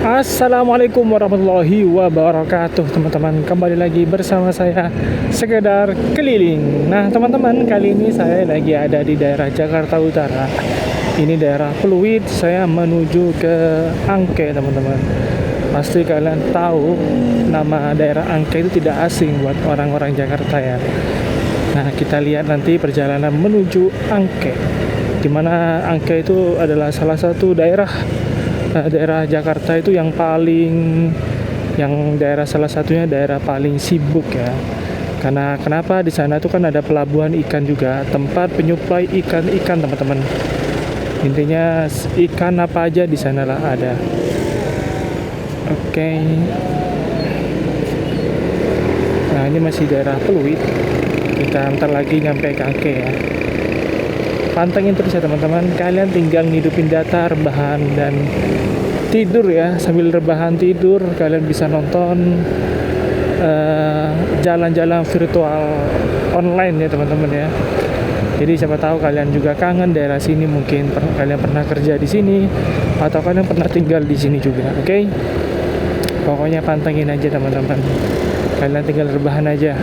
Assalamualaikum warahmatullahi wabarakatuh, teman-teman. Kembali lagi bersama saya Sekedar Keliling. Nah, teman-teman, kali ini saya lagi ada di daerah Jakarta Utara. Ini daerah Pluit. Saya menuju ke Angke, teman-teman. Pasti kalian tahu nama daerah Angke itu tidak asing buat orang-orang Jakarta ya. Nah, kita lihat nanti perjalanan menuju Angke, di mana Angke itu adalah salah satu daerah Jakarta itu yang daerah salah satunya daerah paling sibuk ya. Karena kenapa di sana tuh kan ada pelabuhan ikan juga, tempat penyuplai ikan-ikan, teman-teman. Intinya ikan apa aja di sanalah ada. Oke. Nah, ini masih daerah Pluit. Kita ntar lagi nyampe ke Angke ya. Pantengin terus ya teman-teman. Kalian tinggal ngidupin data, rebahan, dan tidur ya. Sambil rebahan tidur, kalian bisa nonton jalan-jalan virtual online ya teman-teman ya. Jadi siapa tahu kalian juga kangen daerah sini, mungkin kalian pernah kerja di sini atau kalian pernah tinggal di sini juga. Oke? Pokoknya pantengin aja teman-teman. Kalian tinggal rebahan aja.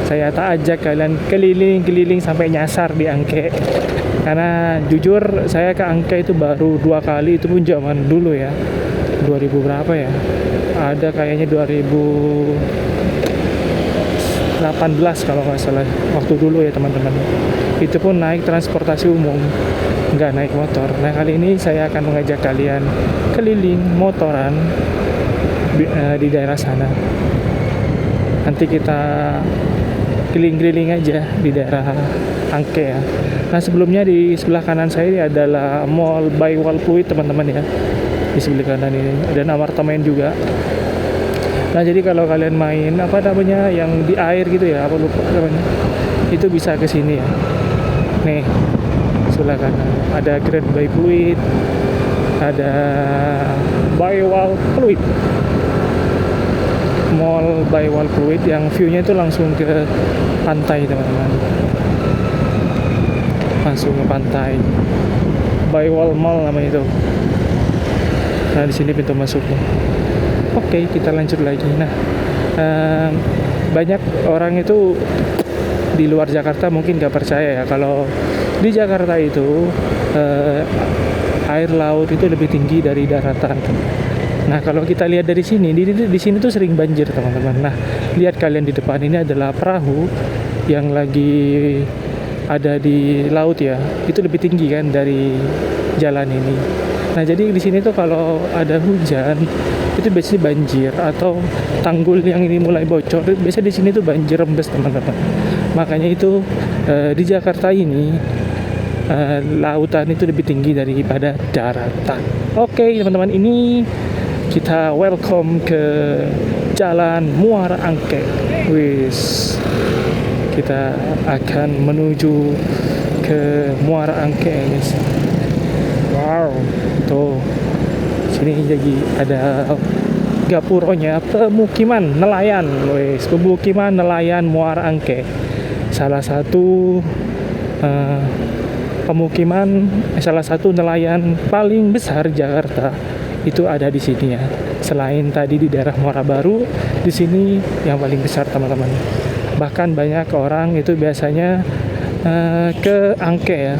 Saya tak ajak kalian keliling-keliling sampai nyasar di Angke. Karena jujur saya ke Angke itu baru 2 kali, itu pun zaman dulu ya. 2000 berapa ya? Ada kayaknya 2018 kalau nggak salah. Waktu dulu ya teman-teman. Itu pun naik transportasi umum, nggak naik motor. Nah, kali ini saya akan mengajak kalian keliling motoran di daerah sana. Nanti kita keliling-keliling aja di daerah Angke ya. Nah, sebelumnya di sebelah kanan saya ini adalah Mall Baywal Pluit, teman-teman ya. Di sebelah kanan ini dan apartemen juga. Nah, jadi kalau kalian main apa namanya yang di air gitu ya, apa lupa namanya, itu bisa ke sini ya. Nih, sebelah kanan ada Grand Bay Pluit, ada Baywal Pluit. Mall Baywal Pluit yang view-nya itu langsung ke pantai, teman-teman. Langsung ke pantai. Baywal Mall namanya itu. Nah, di sini pintu masuknya. Oke, kita lanjut lagi. Nah, banyak orang itu di luar Jakarta mungkin gak percaya ya kalau di Jakarta itu air laut itu lebih tinggi dari daratan. Nah, kalau kita lihat dari sini, di sini tuh sering banjir, teman-teman. Nah, lihat kalian di depan ini adalah perahu yang lagi ada di laut ya. Itu lebih tinggi kan dari jalan ini. Nah, jadi di sini tuh kalau ada hujan, itu biasanya banjir atau tanggul yang ini mulai bocor. Biasanya di sini tuh banjir rembes, teman-teman. Makanya itu di Jakarta ini lautan itu lebih tinggi daripada daratan. Oke, teman-teman, ini kita welcome ke Jalan Muara Angke. Wis, kita akan menuju ke Muara Angke, guys. Wow, tuh sini jadi ada gapuronya pemukiman nelayan. Wis, pemukiman nelayan Muara Angke. Salah satu salah satu nelayan paling besar Jakarta itu ada di sini ya. Selain tadi di daerah Muara Baru, di sini yang paling besar, teman-teman. Bahkan banyak orang itu biasanya ke Angke ya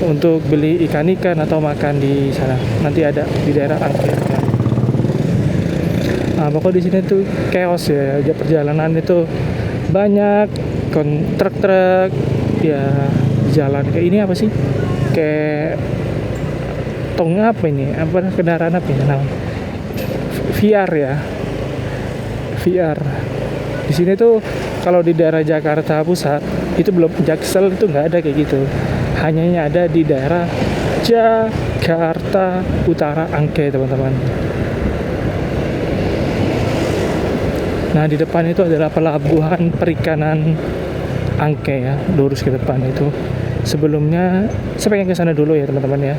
untuk beli ikan-ikan atau makan di sana. Nanti ada di daerah Angke. Nah, pokoknya di sini tuh chaos ya. Perjalanan itu banyak truk-truk ya jalan. Kayak ini apa sih? Kayak tong apa ini? Apa kendaraan apa ya? Nah, VR ya. VR. Di sini tuh kalau di daerah Jakarta Pusat itu belum, Jaksel itu nggak ada kayak gitu. Hanya ada di daerah Jakarta Utara Angke, teman-teman. Nah, di depan itu adalah pelabuhan perikanan Angke ya. Lurus ke depan itu. Sebelumnya saya pengen ke sana dulu ya, teman-teman ya.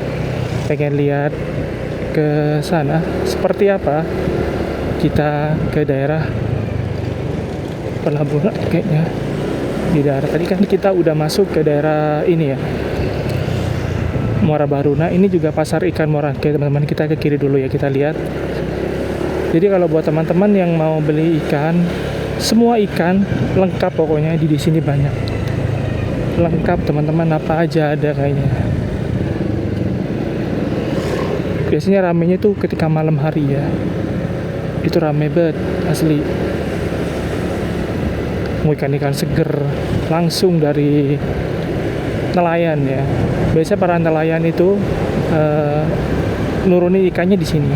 Pengen lihat ke sana seperti apa. Kita ke daerah pelabuhan kayaknya. Di daerah tadi kan kita udah masuk ke daerah ini ya, Muara Baru. Nah ini juga pasar ikan Muara Angke teman-teman. Kita ke kiri dulu ya, kita lihat. Jadi kalau buat teman-teman yang mau beli ikan, semua ikan lengkap pokoknya di sini banyak. Lengkap teman-teman, apa aja ada kayaknya. Biasanya ramenya tuh ketika malam hari ya. Itu rame banget asli. Mau ikan-ikan seger langsung dari nelayan ya. Biasanya para nelayan itu nurunin ikannya di sini.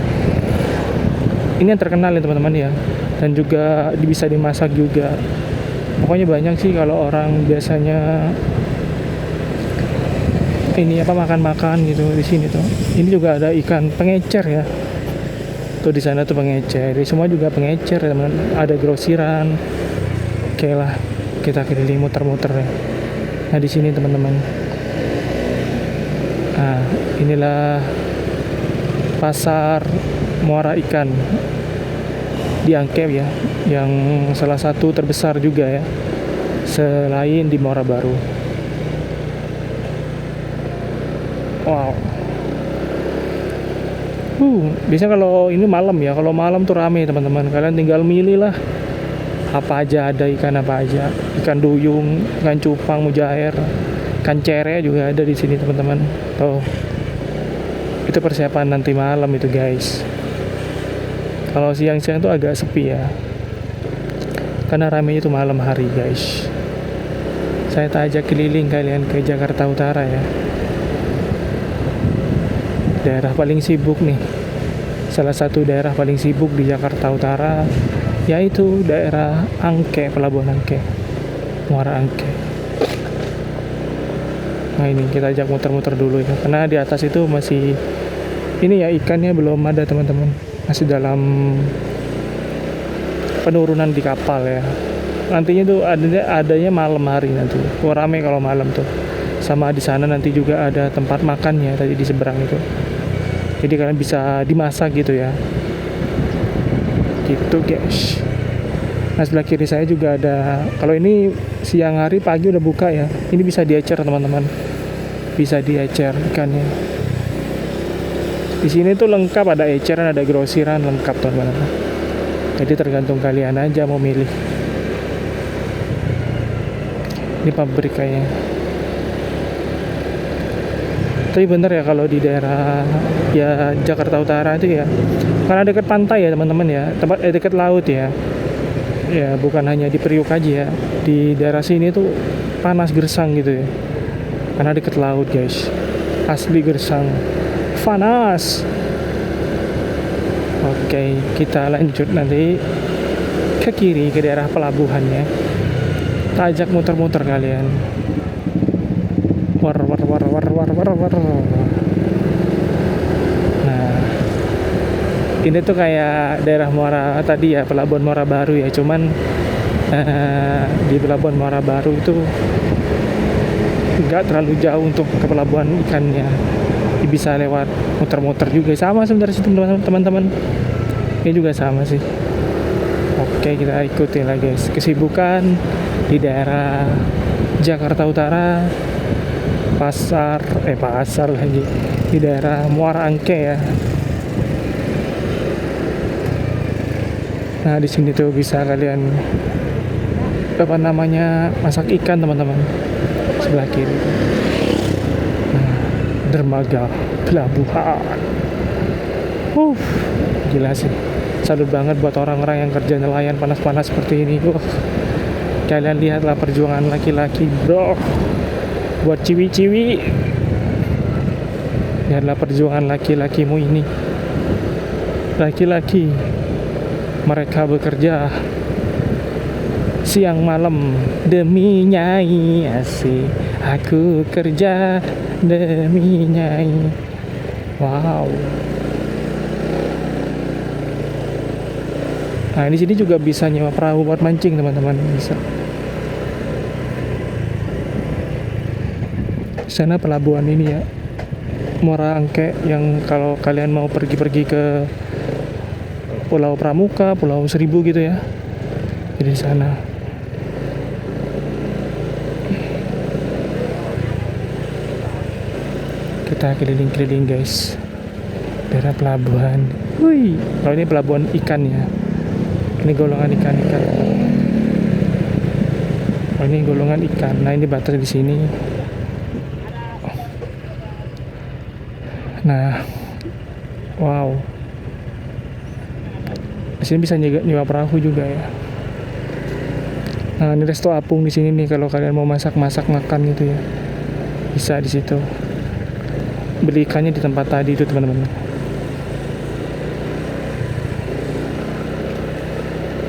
Ini yang terkenal ya teman-teman ya, dan juga bisa dimasak juga. Pokoknya banyak sih kalau orang biasanya ini makan-makan gitu di sini tuh. Ini juga ada ikan pengecer ya. Tuh di sana tuh pengecer. Di semua juga pengecer ya teman-teman. Ada grosiran. Oke lah, kita keliling muter-muter ya. Nah di sini teman-teman. Nah inilah pasar Muara Ikan di Angke ya, yang salah satu terbesar juga ya, selain di Muara Baru. Wow. Biasanya kalau ini malam ya, kalau malam tuh rame teman-teman. Kalian tinggal milih lah, apa aja ada, ikan apa aja, ikan duyung, ikan cupang, mujair, ikan cere juga ada di sini teman-teman. Tuh, itu persiapan nanti malam itu guys. Kalau siang-siang tuh agak sepi ya, karena ramenya itu malam hari guys. Saya tak ajak keliling kalian ke Jakarta Utara ya. Daerah paling sibuk nih, salah satu daerah paling sibuk di Jakarta Utara yaitu daerah Angke, Pelabuhan Angke, Muara Angke. Nah ini kita ajak muter-muter dulu ya, karena di atas itu masih ini ya, ikannya belum ada teman-teman, masih dalam penurunan di kapal ya. Nantinya tuh adanya malam hari nanti. Rame kalau malam tuh. Sama di sana nanti juga ada tempat makan ya tadi di seberang itu. Jadi kalian bisa dimasak gitu ya. Gitu guys. Nah sebelah kiri saya juga ada. Kalau ini siang hari, pagi udah buka ya. Ini bisa diecer teman-teman. Bisa diecer ikannya. Di sini tuh lengkap, ada eceran, ada grosiran, lengkap teman-teman. Jadi tergantung kalian aja mau milih. Ini pabrik kayaknya. Tapi bener ya kalau di daerah ya Jakarta Utara itu ya, karena dekat pantai ya teman-teman ya, tempat dekat laut ya. Ya bukan hanya di Priuk aja ya. Di daerah sini tuh panas gersang gitu ya. Karena dekat laut guys. Asli gersang. Panas. Oke, kita lanjut nanti ke kiri ke daerah pelabuhannya. Kita ajak muter-muter kalian. War. Nah, ini tuh kayak daerah Muara tadi ya, Pelabuhan Muara Baru ya. Cuman di Pelabuhan Muara Baru itu nggak terlalu jauh untuk ke pelabuhan ikannya. Bisa lewat muter-muter juga, sama sebenarnya sih teman-teman. Ini juga sama sih. Oke, kita ikutin lah guys. Kesibukan di daerah Jakarta Utara, pasar lagi di daerah Muara Angke ya. Nah di sini tuh bisa kalian masak ikan teman-teman. Sebelah kiri. Dermaga pelabuhan. Gila sih. Salut banget buat orang-orang yang kerja nelayan panas-panas seperti ini. Kalian lihatlah perjuangan laki-laki, bro. Buat ciwi-ciwi. Lihatlah perjuangan laki-lakimu ini. Laki-laki. Mereka bekerja siang malam demi nyai, asik. Aku kerja demi nyai. Wow. Nah di sini juga bisa nyewa perahu buat mancing teman-teman, bisa. Di sana pelabuhan ini ya, Muara Angke, yang kalau kalian mau pergi-pergi ke Pulau Pramuka, Pulau Seribu gitu ya. Jadi di sana. kita keliling-keliling guys, daerah pelabuhan. Wih, kalau ini pelabuhan ikan ya, ini golongan ikan-ikan. Oh, ini golongan ikan. Nah, ini batas di sini. Nah, wow. Di sini bisa nyewa perahu juga ya. Nah, ini resto apung di sini nih kalau kalian mau masak-masak makan gitu ya. Bisa di situ. Beli ikannya di tempat tadi itu, teman-teman.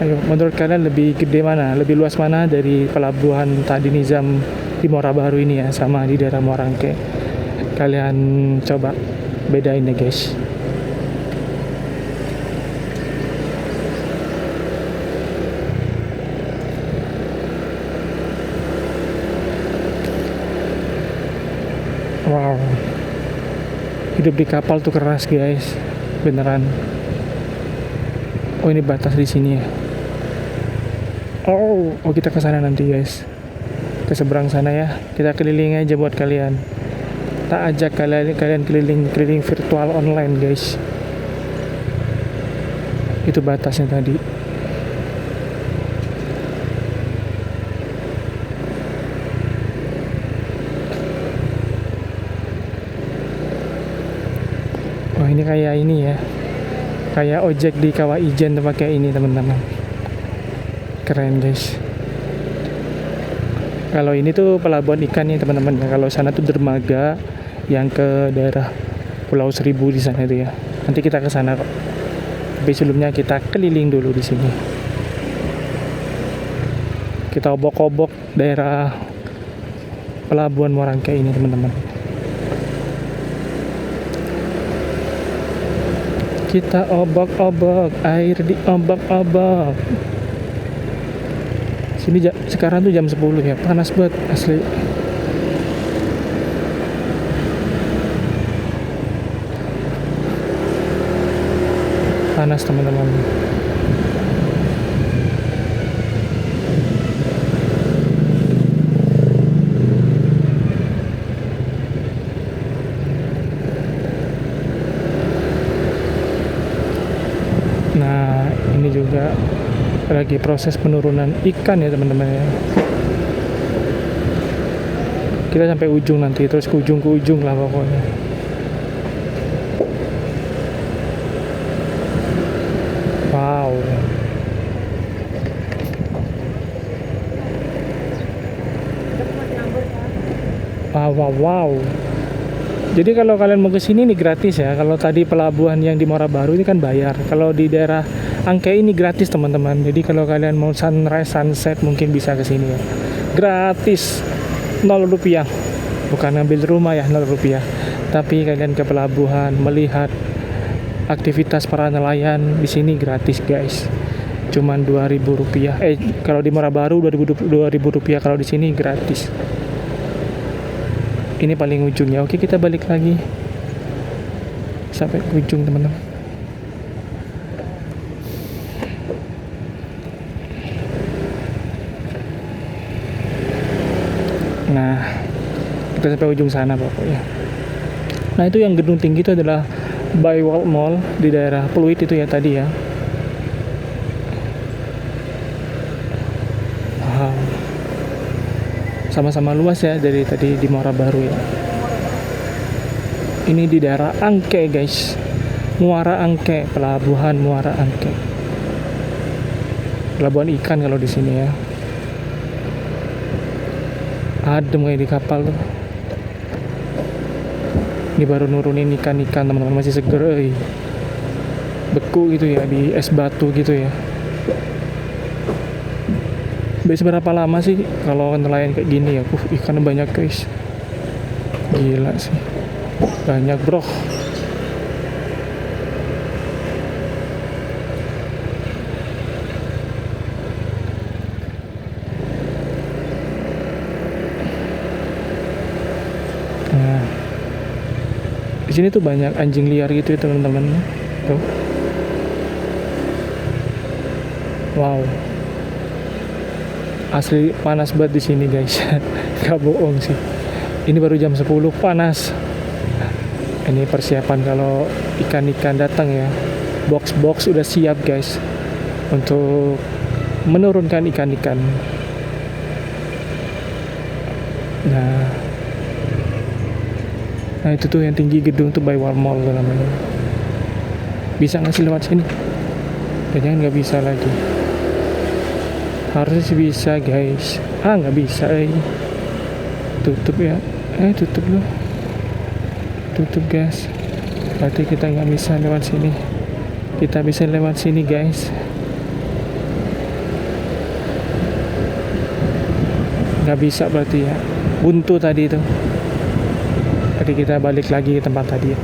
Ayo, menurut kalian lebih gede mana? Lebih luas mana dari pelabuhan tadi Nizam di Muara Baru ini ya, sama di daerah Muara Angke? Kalian coba bedain ya guys. Wow, hidup di kapal tuh keras guys, beneran. Oh, ini batas di sini ya. Oh, kita ke sana nanti guys, ke seberang sana ya. Kita keliling aja buat kalian. Tak ajak kalian keliling virtual online guys. Itu batasnya tadi. Oh, ini kayak ini ya, kayak ojek di Kawah Ijen tuh pakai ini teman-teman. Keren guys. Kalau ini tuh pelabuhan ikan nih teman-teman. Kalau sana tuh dermaga yang ke daerah Pulau Seribu di sana itu ya. Nanti kita ke sana kok. Tapi sebelumnya kita keliling dulu di sini. Kita obok-obok daerah pelabuhan Muara Angke ini teman-teman. Kita obok-obok, air di obok-obok. Sini sekarang tuh jam 10 ya, panas banget asli. Panas teman-teman. Nah, ini juga lagi proses penurunan ikan ya teman-teman ya. Kita sampai ujung nanti, terus ke ujung lah pokoknya. Wow. Wow. Jadi kalau kalian mau ke sini nih gratis ya. Kalau tadi pelabuhan yang di Muara Baru ini kan bayar. Kalau di daerah Angke ini gratis teman-teman. Jadi kalau kalian mau sunrise, sunset mungkin bisa ke sini ya. Gratis. 0 rupiah. Bukan ngambil rumah ya, 0 rupiah. Tapi kalian ke pelabuhan melihat aktivitas para nelayan di sini gratis guys. Cuman 2.000 rupiah. Kalau di Muara Baru 2.000 rupiah, kalau di sini gratis. Ini paling ujungnya. Oke, kita balik lagi sampai ke ujung teman-teman. Nah, kita sampai ujung sana pokoknya. Nah, itu yang gedung tinggi itu adalah Bywall Mall di daerah Pluit itu ya tadi ya. Wow, sama-sama luas ya dari tadi di Muara Baru ya. Ini di daerah Angke guys, Muara Angke, pelabuhan Muara Angke. Pelabuhan ikan kalau di sini ya. Adem kayak di kapal tuh. Ini baru nurunin ikan-ikan teman-teman, masih seger, beku gitu ya di es batu gitu ya. Biasa berapa lama sih kalau nelayan kayak gini ya? Ikan banyak guys, gila sih, banyak bro. Nah, di sini tuh banyak anjing liar gitu ya teman-teman. Tuh, wow. Asli panas banget di sini guys. Gak bohong sih. Ini baru jam 10 panas. Ini persiapan kalau ikan-ikan datang ya. Box-box udah siap guys untuk menurunkan ikan-ikan. Nah itu tuh yang tinggi gedung tuh Baywal Mall tuh namanya. Bisa nggak sih lewat sini? Kayaknya nggak bisa lagi. Harusnya sih bisa guys. Nggak bisa. Tutup ya. Tutup loh. Tutup guys. Berarti kita nggak bisa lewat sini. Kita bisa lewat sini guys. Nggak bisa berarti ya. Buntu tadi itu. Jadi kita balik lagi ke tempat tadi ya.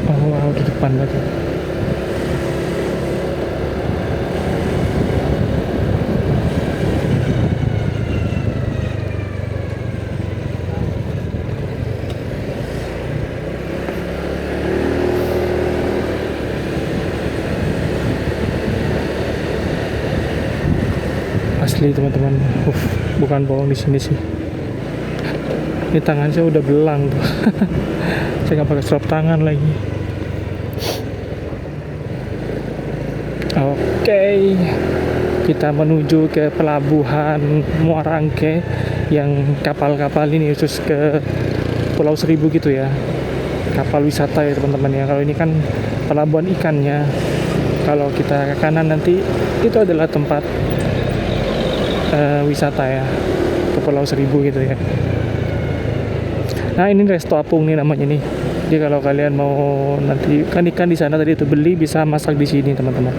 Oh wow, di depan lagi. Asli teman-teman, bukan bohong di sini sih. Ini tangan saya udah belang tuh. Saya nggak pakai strap tangan lagi. Oke, kita menuju ke pelabuhan Muara Angke yang kapal-kapal ini khusus ke Pulau Seribu gitu ya. Kapal wisata ya teman-teman ya. Kalau ini kan pelabuhan ikannya. Kalau kita ke kanan nanti itu adalah tempat wisata ya, ke Pulau Seribu gitu ya. Nah ini resto apung nih namanya nih. Jadi kalau kalian mau nanti ikan di sana tadi itu beli, bisa masak di sini teman-teman.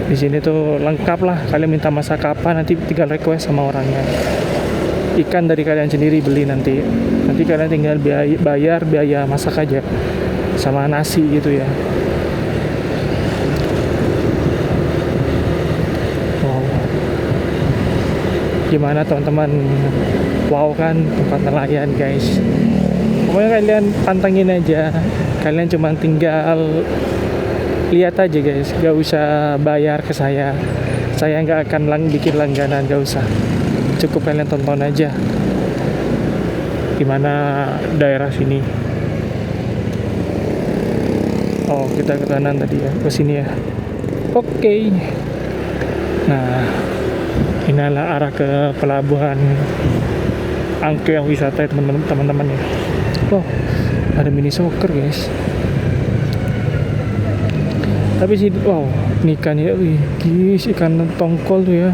Di sini tuh lengkap lah. Kalian minta masak apa nanti tinggal request sama orangnya. Ikan dari kalian sendiri beli nanti. Nanti kalian tinggal bayar biaya masak aja sama nasi gitu ya. Gimana teman-teman, wow kan tempat nelayan guys. Pokoknya kalian pantengin aja, kalian cuma tinggal lihat aja guys, gak usah bayar ke saya nggak akan bikin langganan, gak usah, cukup kalian tonton aja gimana daerah sini. Oh kita ke kanan tadi ya, ke sini ya. Oke. Nah inilah arah ke pelabuhan Angke yang wisata ya teman-teman ya. Oh ada mini soccer guys. Tapi sih wow ini ikannya, guys, ikan tongkol tuh ya.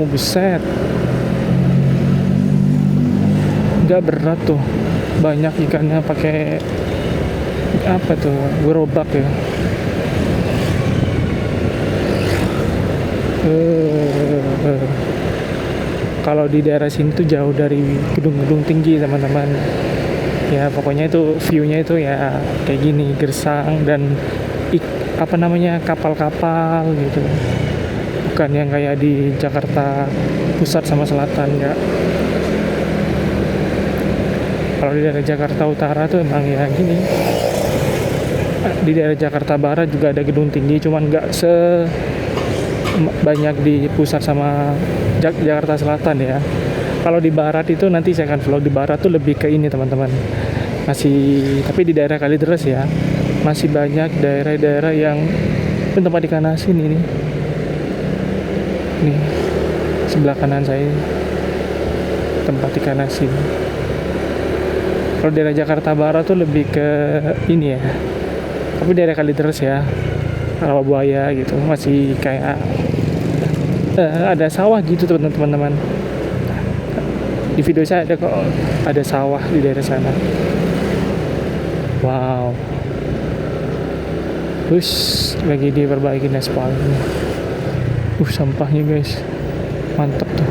Buset, nggak berat tuh, banyak ikannya, pakai apa tuh, gerobak ya. Kalau di daerah sini tuh jauh dari gedung-gedung tinggi teman-teman ya. Pokoknya itu view-nya itu ya kayak gini, gersang dan kapal-kapal gitu, bukan yang kayak di Jakarta Pusat sama Selatan ya. Kalau di daerah Jakarta Utara tuh emang ya gini. Di daerah Jakarta Barat juga ada gedung tinggi, cuman nggak banyak di pusat sama Jakarta Selatan ya. Kalau di barat itu nanti saya akan vlog di barat tuh lebih ke ini teman-teman. Tapi di daerah Kalideres ya, masih banyak daerah-daerah yang tempat ikan asin ini. Nih, sebelah kanan saya tempat ikan asin. Kalau daerah Jakarta Barat tuh lebih ke ini ya. Tapi daerah Kalideres ya, Rawabuaya gitu, masih kayak ada sawah gitu teman-teman. Di video saya ada kok, ada sawah di daerah sana. Wow. Terus lagi diperbaikin aspalnya. Sampahnya guys, mantap tuh.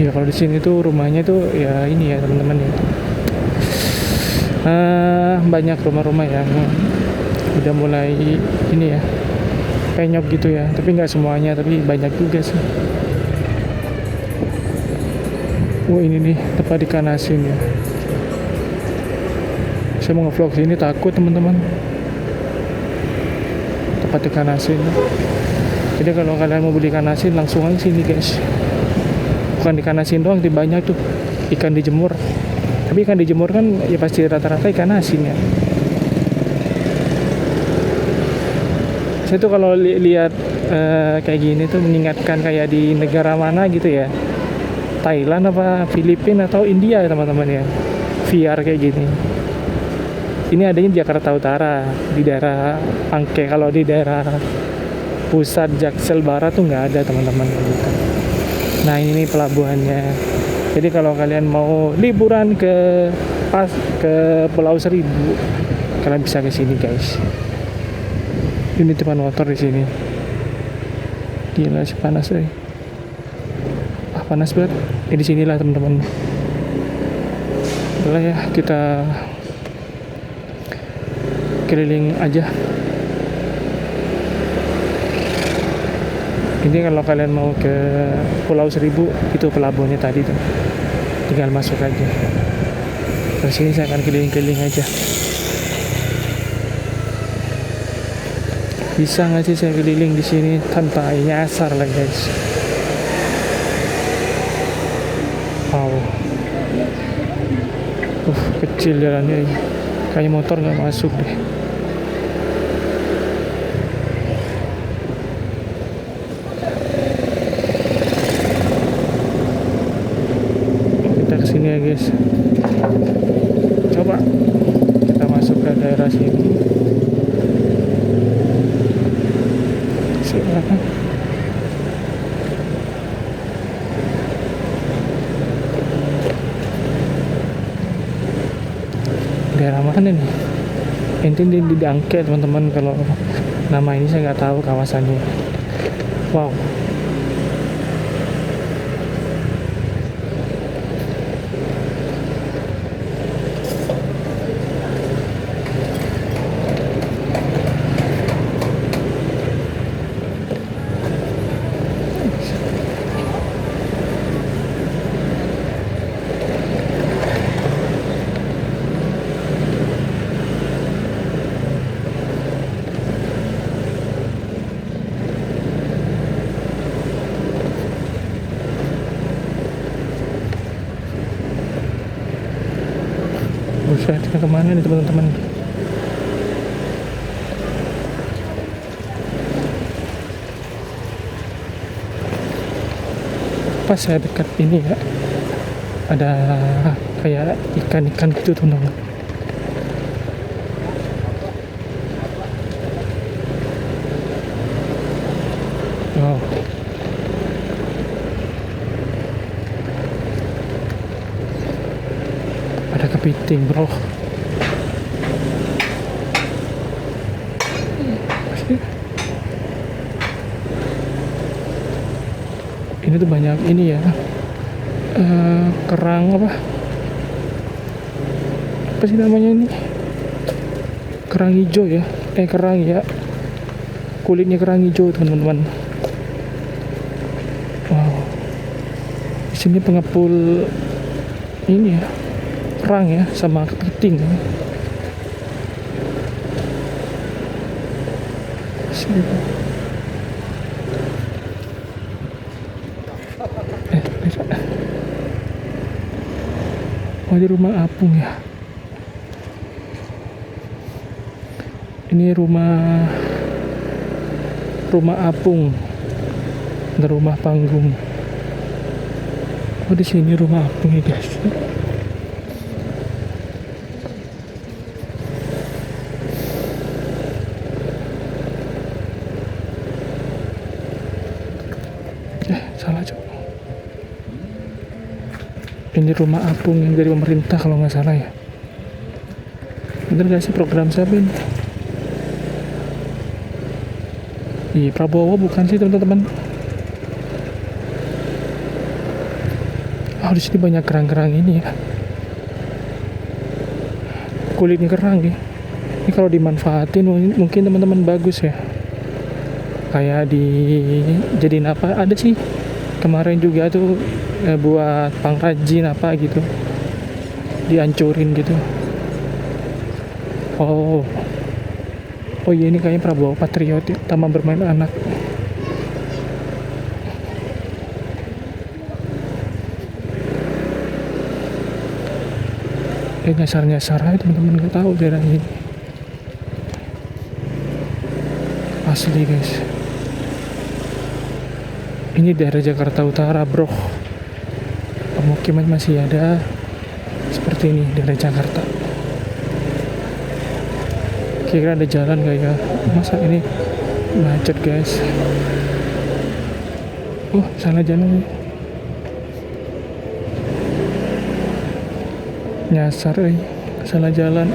Ya kalau di sini tuh rumahnya tuh ya ini ya teman-teman ya. Banyak rumah-rumah yang udah mulai ini ya, penyok gitu ya, tapi nggak semuanya, tapi banyak juga sih. Wah, ini nih tempat ikan asin ya. Saya mau nge-vlog sini takut teman-teman. Tempat ikan asin. Jadi kalau kalian mau beli ikan asin langsung aja sini guys. Bukan ikan asin doang, banyak tuh ikan dijemur. Tapi ikan dijemur kan ya pasti rata-rata ikan asin ya. Saya tuh kalau lihat kayak gini tuh mengingatkan kayak di negara mana gitu ya. Thailand apa Filipina atau India ya teman-teman ya. VR kayak gini. Ini adanya di Jakarta Utara, di daerah Angke. Kalau di daerah pusat Jaksel Barat tuh nggak ada teman-teman gitu. Nah ini nih pelabuhannya. Jadi kalau kalian mau liburan ke Pulau Seribu, kalian bisa ke sini guys. Ini tempat motor di sini. Gila sih panas deh. Panas banget. Di sinilah teman-teman. Udah ya kita keliling aja. Ini kalau kalian mau ke Pulau Seribu, itu pelabuhannya tadi tuh. Tinggal masuk aja. Terus sini saya akan keliling-keliling aja. Bisa nggak sih saya keliling di sini tanpa nyasar lah guys? Wow. Kecil jalannya. Kayaknya motor nggak masuk deh. Kita kesini ya guys. Coba kita masuk ke daerah sini. Silakan. Daerah mana nih? Intinya di Angke teman-teman. Kalau nama ini saya nggak tahu kawasannya. Wow. Buset, kita kemana nih teman-teman? Pas saya dekat ini ya, ada kayak ikan-ikan gitu teman-teman. Wow. Ada kepiting bro. Ini tuh banyak ini ya, kerang apa sih namanya ini, kerang hijau ya, kerang ya, kulitnya kerang hijau teman-teman. Wow, di sini pengepul ini ya, kerang ya sama kepiting. Sini. Oh, di rumah apung ya. Ini rumah apung, ada rumah panggung. Oh, di sini rumah apung ya guys. Salah coba. Ini rumah apung yang dari pemerintah kalau nggak salah ya. Bener gak sih program siapa ini? Di Prabowo bukan sih teman-teman? Oh, di sini banyak kerang-kerang ini ya. Kulitnya kerang ya. Ini kalau dimanfaatin mungkin teman-teman bagus ya. kayak jadiin apa, ada sih kemarin juga tuh buat pengrajin apa gitu, dihancurin gitu. Oh iya, ini kayaknya Prabowo Patriot, Taman Bermain Anak. Nyasar-nyasar aja teman-teman, nggak tahu daerah ini asli guys. Ini daerah Jakarta Utara bro, pemukiman masih ada seperti ini daerah Jakarta. Kira ada jalan gak ya, masa ini macet guys. Salah jalan, nyasar salah jalan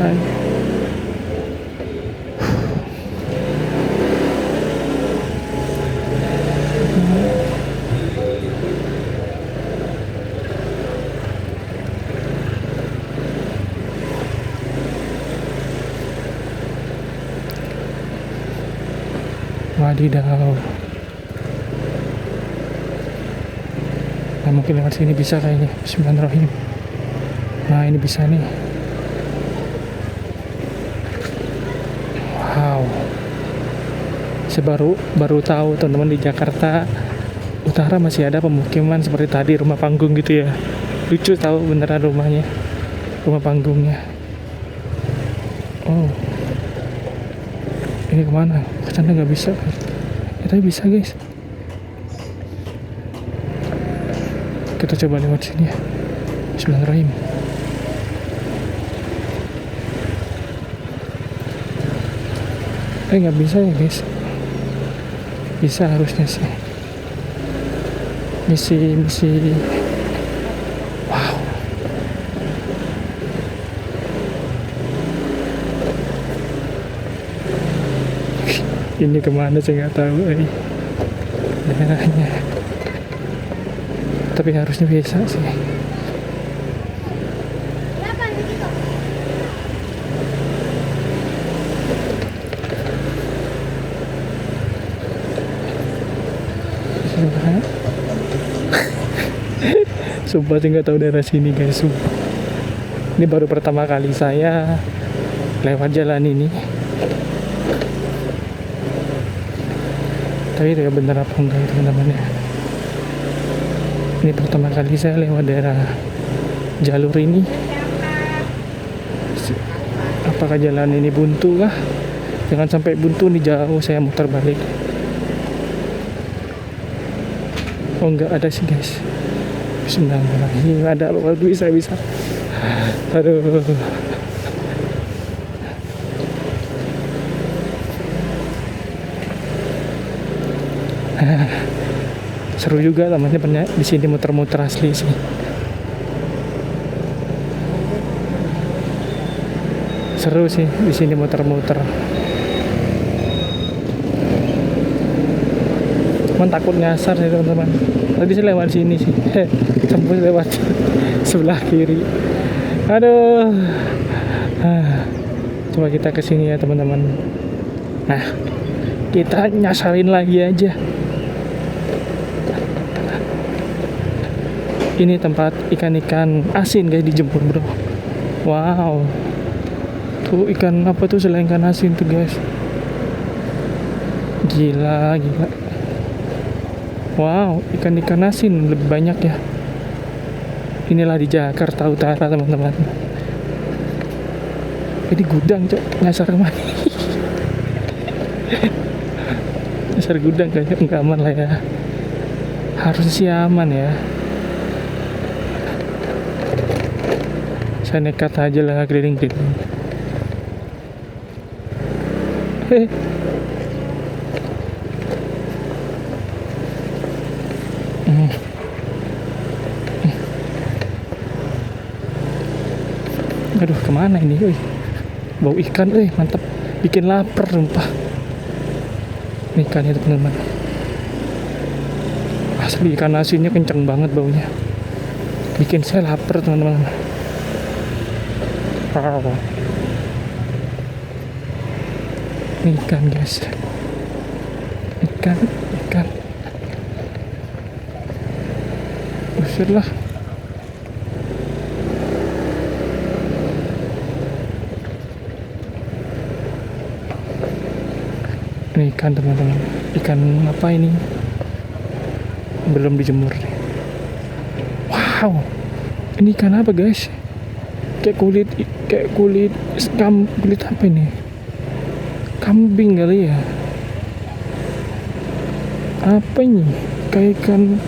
wadidaw. Nah, mungkin lewat sini bisa kayaknya. Bismillahirrahmanirrahim. Nah, ini bisa nih. Wow. Saya baru tahu teman-teman, di Jakarta Utara masih ada pemukiman seperti tadi, rumah panggung gitu ya. Lucu tahu beneran rumahnya, rumah panggungnya. Oh, ini kemana? Kesana nggak bisa. Tapi bisa guys. Kita coba lewat sini ya. Bismillahirrahmanirrahim. Nggak bisa ya guys. Bisa harusnya sih. Misi. Wow. Ini kemana saya nggak tahu daerahnya. Tapi harusnya bisa sih. Sumpah sih nggak tahu daerah sini guys. Ini baru pertama kali saya lewat jalan ini. Tapi itu bener apa enggak ya teman-teman ya. Ini pertama kali saya lewat daerah jalur ini. Apakah jalan ini buntu kah? Jangan sampai buntu nih, jauh saya muter balik. Oh enggak ada sih guys. Bismillahirrahmanirrahim. Ada loh, bisa. Aduh. Seru juga temannya di sini, muter-muter asli sih. Seru sih di sini muter-muter. Cuman takut nyasar sih teman-teman. Tadi saya lewat sini sih. Sempet lewat sebelah kiri. Aduh. Coba kita kesini ya teman-teman. Nah, kita nyasarin lagi aja. Ini tempat ikan-ikan asin guys, dijemput bro. Wow. Tuh ikan apa tuh selain ikan asin tuh guys. Gila. Wow, ikan-ikan asin lebih banyak ya. Inilah di Jakarta Utara teman-teman. Ini gudang cok, nyasar kemana? Nyasar gudang kayaknya enggak aman lah ya. Harus sih aman ya. Saya nekat aja lah keliling-keliling. Aduh, kemana ini? Bau ikan, mantap. Bikin lapar, sumpah. Ini ikannya teman-teman. Asli ikan asinnya kenceng banget baunya. Bikin saya lapar teman-teman. Wow. Ini ikan guys. ikan. Buset lah. Ini ikan teman-teman. Ikan apa ini? Belum dijemur nih. Wow. Ini ikan apa guys? Kayak kulit kulit apa ini? Kambing kali ya? Apa ini? Kayak ikan